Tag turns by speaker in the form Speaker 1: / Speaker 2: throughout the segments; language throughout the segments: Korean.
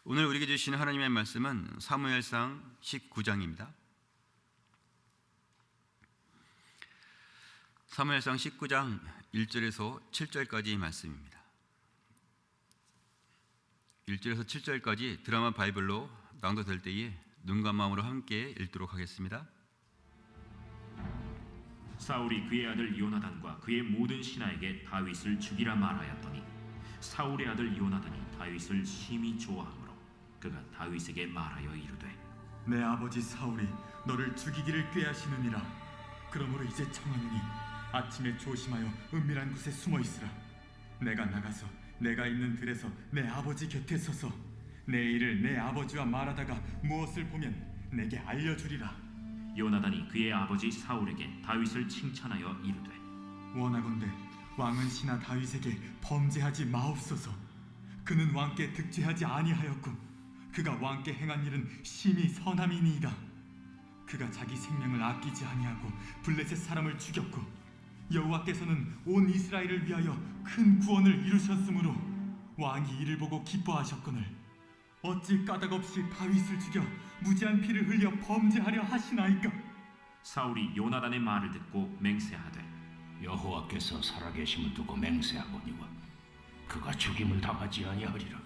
Speaker 1: 오늘 우리에게 주시는 하나님의 말씀은 사무엘상 19장입니다. 사무엘상 19장 1절에서 7절까지 말씀입니다. 1절에서 7절까지 드라마 바이블로 낭독될 때에 눈과 마음으로 함께 읽도록 하겠습니다.
Speaker 2: 사울이 그의 아들 요나단과 그의 모든 신하에게 다윗을 죽이라 말하였더니 사울의 아들 요나단이 다윗을 심히 좋아하므로 그가 다윗에게 말하여 이르되
Speaker 3: 내 아버지 사울이 너를 죽이기를 꾀하시느니라. 그러므로 이제 청하노니 아침에 조심하여 은밀한 곳에 숨어 있으라. 내가 나가서 내가 있는 들에서 내 아버지 곁에 서서 내 일을 내 아버지와 말하다가 무엇을 보면 내게 알려주리라.
Speaker 2: 요나단이 그의 아버지 사울에게 다윗을 칭찬하여 이르되
Speaker 3: 원하건대 왕은 신하 다윗에게 범죄하지 마옵소서. 그는 왕께 득죄하지 아니하였고 그가 왕께 행한 일은 심히 선함이니이다. 그가 자기 생명을 아끼지 아니하고 블레셋 사람을 죽였고 여호와께서는 온 이스라엘을 위하여 큰 구원을 이루셨으므로 왕이 이를 보고 기뻐하셨거늘 어찌 까닭없이 다윗을 죽여 무지한 피를 흘려 범죄하려 하시나이까.
Speaker 2: 사울이 요나단의 말을 듣고 맹세하되
Speaker 4: 여호와께서 살아계심을 두고 맹세하거니와 그가 죽임을 당하지 아니하리라.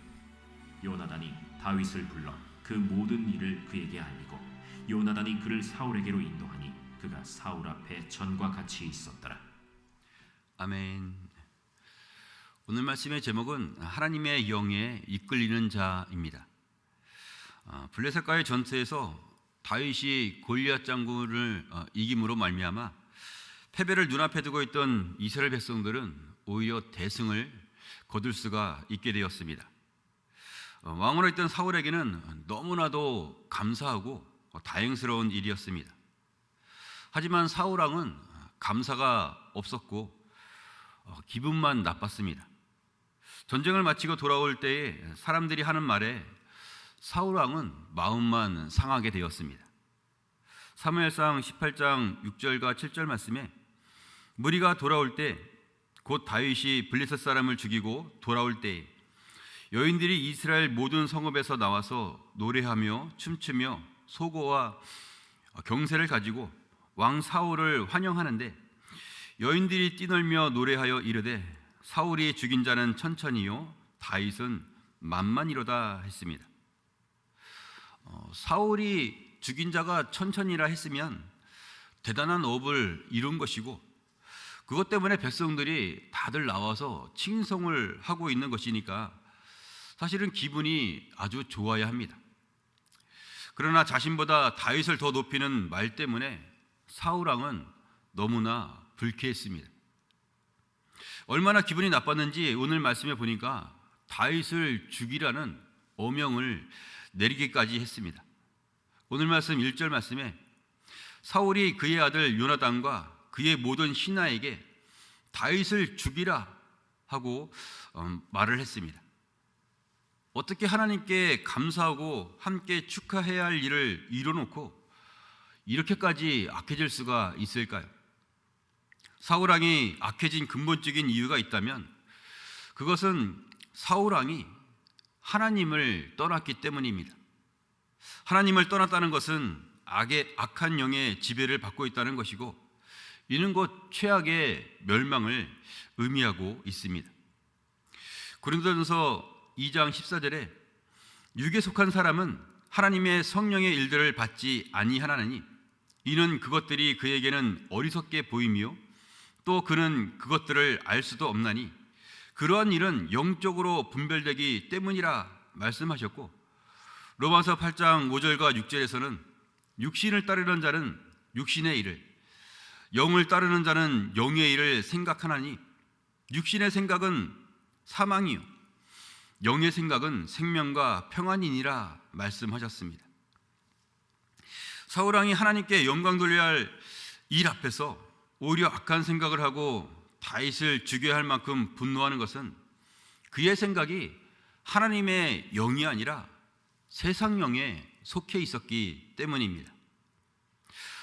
Speaker 2: 요나단이 다윗을 불러 그 모든 일을 그에게 알리고 요나단이 그를 사울에게로 인도하니 그가 사울 앞에 전과 같이 있었더라.
Speaker 1: 아멘. 오늘 말씀의 제목은 하나님의 영에 이끌리는 자입니다. 블레셋과의 전투에서 다윗이 골리앗 장군을 이김으로 말미암아 패배를 눈앞에 두고 있던 이스라엘 백성들은 오히려 대승을 거둘 수가 있게 되었습니다. 왕으로 있던 사울에게는 너무나도 감사하고 다행스러운 일이었습니다. 하지만 사울 왕은 감사가 없었고 기분만 나빴습니다. 전쟁을 마치고 돌아올 때에 사람들이 하는 말에 사울 왕은 마음만 상하게 되었습니다. 사무엘상 18장 6절과 7절 말씀에 무리가 돌아올 때 곧 다윗이 블레셋 사람을 죽이고 돌아올 때에 여인들이 이스라엘 모든 성읍에서 나와서 노래하며 춤추며 소고와 경세를 가지고 왕 사울을 환영하는데 여인들이 뛰놀며 노래하여 이르되 사울이 죽인 자는 천천히요 다윗은 만만이로다 했습니다. 사울이 죽인 자가 천천히라 했으면 대단한 업을 이룬 것이고 그것 때문에 백성들이 다들 나와서 칭송을 하고 있는 것이니까 사실은 기분이 아주 좋아야 합니다. 그러나 자신보다 다윗을 더 높이는 말 때문에 사울 왕은 너무나 불쾌했습니다. 얼마나 기분이 나빴는지 오늘 말씀에 보니까 다윗을 죽이라는 어명을 내리기까지 했습니다. 오늘 말씀 1절 말씀에 사울이 그의 아들 요나단과 그의 모든 신하에게 다윗을 죽이라 하고 말을 했습니다. 어떻게 하나님께 감사하고 함께 축하해야 할 일을 이뤄놓고 이렇게까지 악해질 수가 있을까요? 사울 왕이 악해진 근본적인 이유가 있다면 그것은 사울 왕이 하나님을 떠났기 때문입니다. 하나님을 떠났다는 것은 악한 영의 지배를 받고 있다는 것이고 이는 곧 최악의 멸망을 의미하고 있습니다. 고린도전서 2장 14절에 육에 속한 사람은 하나님의 성령의 일들을 받지 아니하나니 이는 그것들이 그에게는 어리석게 보이며 또 그는 그것들을 알 수도 없나니 그러한 일은 영적으로 분별되기 때문이라 말씀하셨고 로마서 8장 5절과 6절에서는 육신을 따르는 자는 육신의 일을 영을 따르는 자는 영의 일을 생각하나니 육신의 생각은 사망이요 영의 생각은 생명과 평안이니라 말씀하셨습니다. 사울 왕이 하나님께 영광 돌려야 할 일 앞에서 오히려 악한 생각을 하고 다윗을 죽여야 할 만큼 분노하는 것은 그의 생각이 하나님의 영이 아니라 세상 영에 속해 있었기 때문입니다.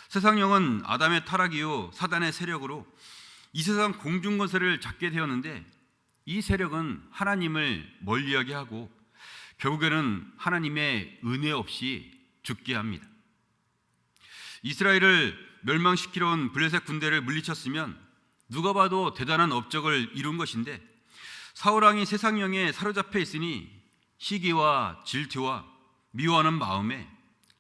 Speaker 1: 세상 영은 아담의 타락이요 사단의 세력으로 이 세상 공중권세를 잡게 되었는데 이 세력은 하나님을 멀리하게 하고 결국에는 하나님의 은혜 없이 죽게 합니다. 이스라엘을 멸망시키러 온 블레셋 군대를 물리쳤으면 누가 봐도 대단한 업적을 이룬 것인데, 사울왕이 세상 영에 사로잡혀 있으니 시기와 질투와 미워하는 마음에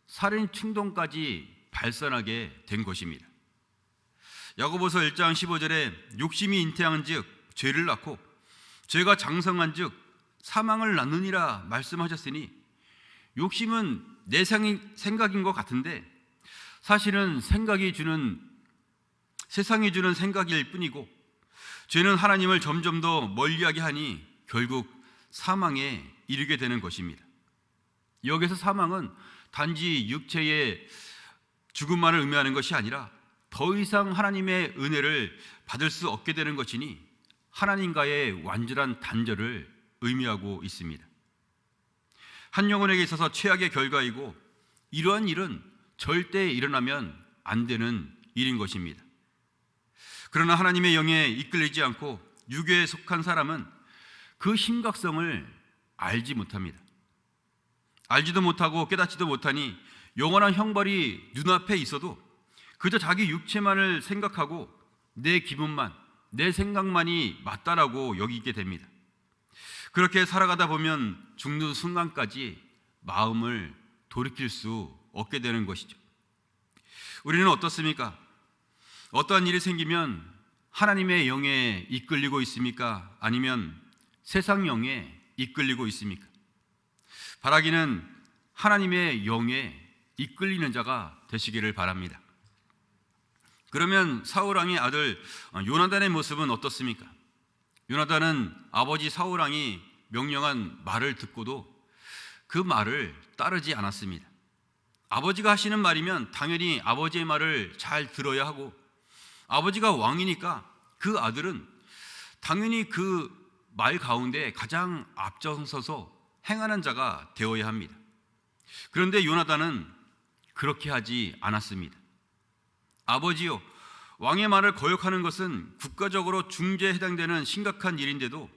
Speaker 1: 살인 충동까지 발산하게 된 것입니다. 야고보서 1장 15절에 욕심이 잉태한즉 죄를 낳고 죄가 장성한즉 사망을 낳느니라 말씀하셨으니, 욕심은 내 생각인 것 같은데 사실은 세상이 주는 생각일 뿐이고, 죄는 하나님을 점점 더 멀리하게 하니 결국 사망에 이르게 되는 것입니다. 여기서 사망은 단지 육체의 죽음만을 의미하는 것이 아니라 더 이상 하나님의 은혜를 받을 수 없게 되는 것이니 하나님과의 완전한 단절을 의미하고 있습니다. 한 영혼에게 있어서 최악의 결과이고, 이러한 일은 절대 일어나면 안 되는 일인 것입니다. 그러나 하나님의 영에 이끌리지 않고 유괴에 속한 사람은 그 심각성을 알지 못합니다. 알지도 못하고 깨닫지도 못하니 영원한 형벌이 눈앞에 있어도 그저 자기 육체만을 생각하고 내 기분만, 내 생각만이 맞다라고 여기게 됩니다. 그렇게 살아가다 보면 죽는 순간까지 마음을 돌이킬 수 없게 되는 것이죠. 우리는 어떻습니까? 어떠한 일이 생기면 하나님의 영에 이끌리고 있습니까? 아니면 세상 영에 이끌리고 있습니까? 바라기는 하나님의 영에 이끌리는 자가 되시기를 바랍니다. 그러면 사울왕의 아들 요나단의 모습은 어떻습니까? 요나단은 아버지 사울왕이 명령한 말을 듣고도 그 말을 따르지 않았습니다. 아버지가 하시는 말이면 당연히 아버지의 말을 잘 들어야 하고, 아버지가 왕이니까 그 아들은 당연히 그 말 가운데 가장 앞장서서 행하는 자가 되어야 합니다. 그런데 요나단은 그렇게 하지 않았습니다. 아버지요, 왕의 말을 거역하는 것은 국가적으로 중죄에 해당되는 심각한 일인데도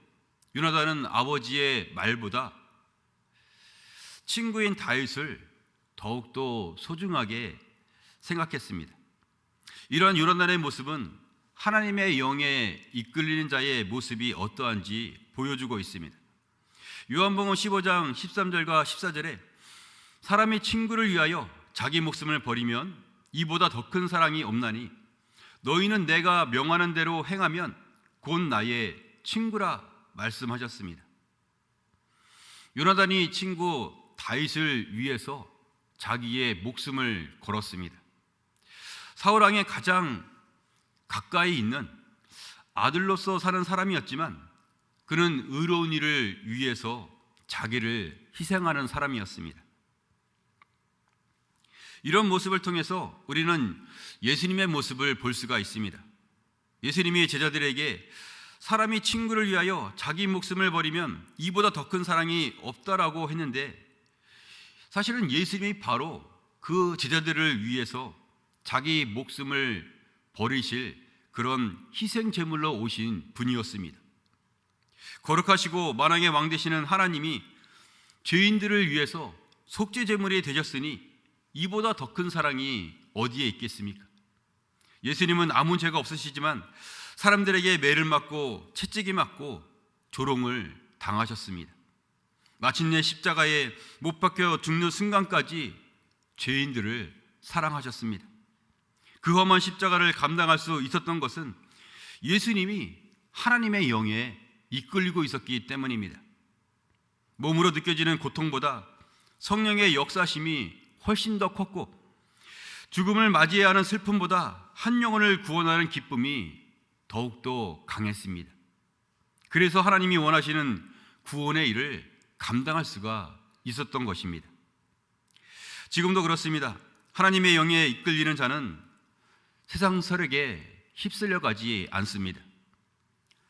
Speaker 1: 요나단은 아버지의 말보다 친구인 다윗을 더욱더 소중하게 생각했습니다. 이러한 요나단의 모습은 하나님의 영에 이끌리는 자의 모습이 어떠한지 보여주고 있습니다. 요한복음 15장 13절과 14절에 사람이 친구를 위하여 자기 목숨을 버리면 이보다 더 큰 사랑이 없나니 너희는 내가 명하는 대로 행하면 곧 나의 친구라 말씀하셨습니다. 요나단이 친구 다윗을 위해서 자기의 목숨을 걸었습니다. 사울왕의 가장 가까이 있는 아들로서 사는 사람이었지만 그는 의로운 일을 위해서 자기를 희생하는 사람이었습니다. 이런 모습을 통해서 우리는 예수님의 모습을 볼 수가 있습니다. 예수님이 제자들에게 사람이 친구를 위하여 자기 목숨을 버리면 이보다 더 큰 사랑이 없다라고 했는데, 사실은 예수님이 바로 그 제자들을 위해서 자기 목숨을 버리실 그런 희생 제물로 오신 분이었습니다. 거룩하시고 만왕의 왕 되시는 하나님이 죄인들을 위해서 속죄 제물이 되셨으니 이보다 더 큰 사랑이 어디에 있겠습니까? 예수님은 아무 죄가 없으시지만 사람들에게 매를 맞고 채찍이 맞고 조롱을 당하셨습니다. 마침내 십자가에 못 박혀 죽는 순간까지 죄인들을 사랑하셨습니다. 그 험한 십자가를 감당할 수 있었던 것은 예수님이 하나님의 영에 이끌리고 있었기 때문입니다. 몸으로 느껴지는 고통보다 성령의 역사심이 훨씬 더 컸고, 죽음을 맞이해야 하는 슬픔보다 한 영혼을 구원하는 기쁨이 더욱더 강했습니다. 그래서 하나님이 원하시는 구원의 일을 감당할 수가 있었던 것입니다. 지금도 그렇습니다. 하나님의 영에 이끌리는 자는 세상 세력에 휩쓸려 가지 않습니다.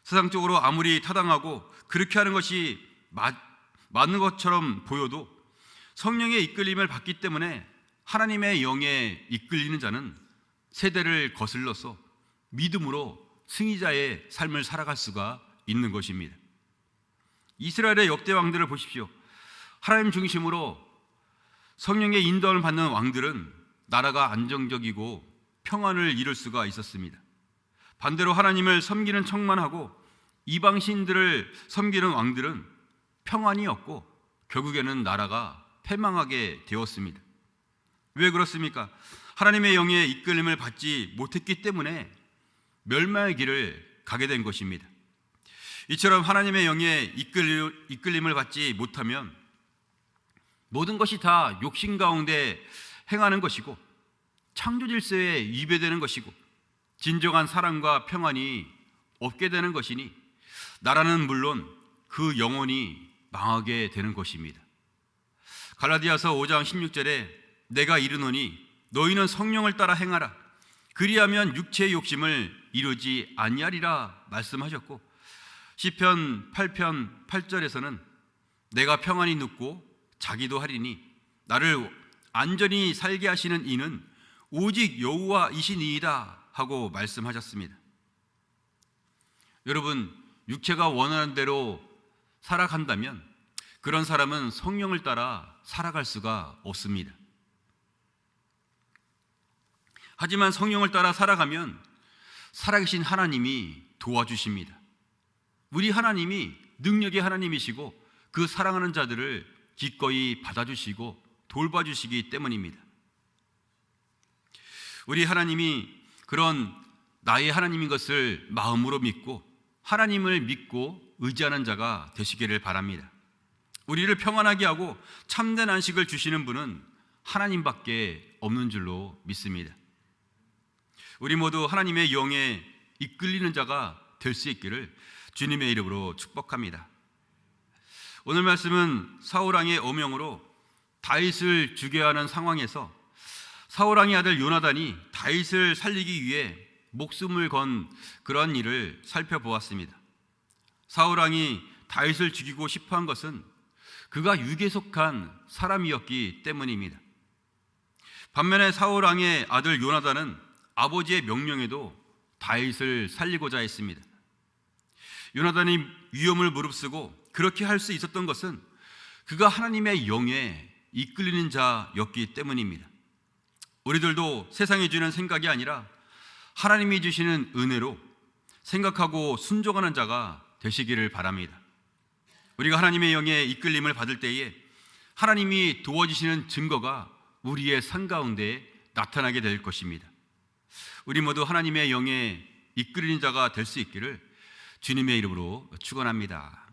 Speaker 1: 세상적으로 아무리 타당하고 그렇게 하는 것이 맞는 것처럼 보여도 성령의 이끌림을 받기 때문에 하나님의 영에 이끌리는 자는 세대를 거슬러서 믿음으로 승리자의 삶을 살아갈 수가 있는 것입니다. 이스라엘의 역대 왕들을 보십시오. 하나님 중심으로 성령의 인도를 받는 왕들은 나라가 안정적이고 평안을 이룰 수가 있었습니다. 반대로 하나님을 섬기는 척만 하고 이방 신들을 섬기는 왕들은 평안이 없고 결국에는 나라가 패망하게 되었습니다. 왜 그렇습니까? 하나님의 영의 이끌림을 받지 못했기 때문에 멸망의 길을 가게 된 것입니다. 이처럼 하나님의 영의 이끌림을 받지 못하면 모든 것이 다 욕심 가운데 행하는 것이고 창조 질서에 위배되는 것이고 진정한 사랑과 평안이 없게 되는 것이니 나라는 물론 그 영혼이 망하게 되는 것입니다. 갈라디아서 5장 16절에 내가 이르노니 너희는 성령을 따라 행하라 그리하면 육체의 욕심을 이루지 아니하리라 말씀하셨고 시편 8편 8절에서는 내가 평안히 눕고 자기도 하리니 나를 안전히 살게 하시는 이는 오직 여호와이시니이다 하고 말씀하셨습니다. 여러분, 육체가 원하는 대로 살아간다면 그런 사람은 성령을 따라 살아갈 수가 없습니다. 하지만 성령을 따라 살아가면 살아계신 하나님이 도와주십니다. 우리 하나님이 능력의 하나님이시고 그 사랑하는 자들을 기꺼이 받아주시고 돌봐주시기 때문입니다. 우리 하나님이 그런 나의 하나님인 것을 마음으로 믿고 하나님을 믿고 의지하는 자가 되시기를 바랍니다. 우리를 평안하게 하고 참된 안식을 주시는 분은 하나님밖에 없는 줄로 믿습니다. 우리 모두 하나님의 영에 이끌리는 자가 될 수 있기를 주님의 이름으로 축복합니다. 오늘 말씀은 사울왕의 어명으로 다윗을 죽여야 하는 상황에서 사울왕의 아들 요나단이 다윗을 살리기 위해 목숨을 건 그런 일을 살펴보았습니다. 사울왕이 다윗을 죽이고 싶어한 것은 그가 육에 속한 사람이었기 때문입니다. 반면에 사울왕의 아들 요나단은 아버지의 명령에도 다윗을 살리고자 했습니다. 요나단이 위험을 무릅쓰고 그렇게 할 수 있었던 것은 그가 하나님의 영에 이끌리는 자였기 때문입니다. 우리들도 세상이 주는 생각이 아니라 하나님이 주시는 은혜로 생각하고 순종하는 자가 되시기를 바랍니다. 우리가 하나님의 영에 이끌림을 받을 때에 하나님이 도와주시는 증거가 우리의 삶 가운데 나타나게 될 것입니다. 우리 모두 하나님의 영에 이끌리는 자가 될 수 있기를 주님의 이름으로 축원합니다.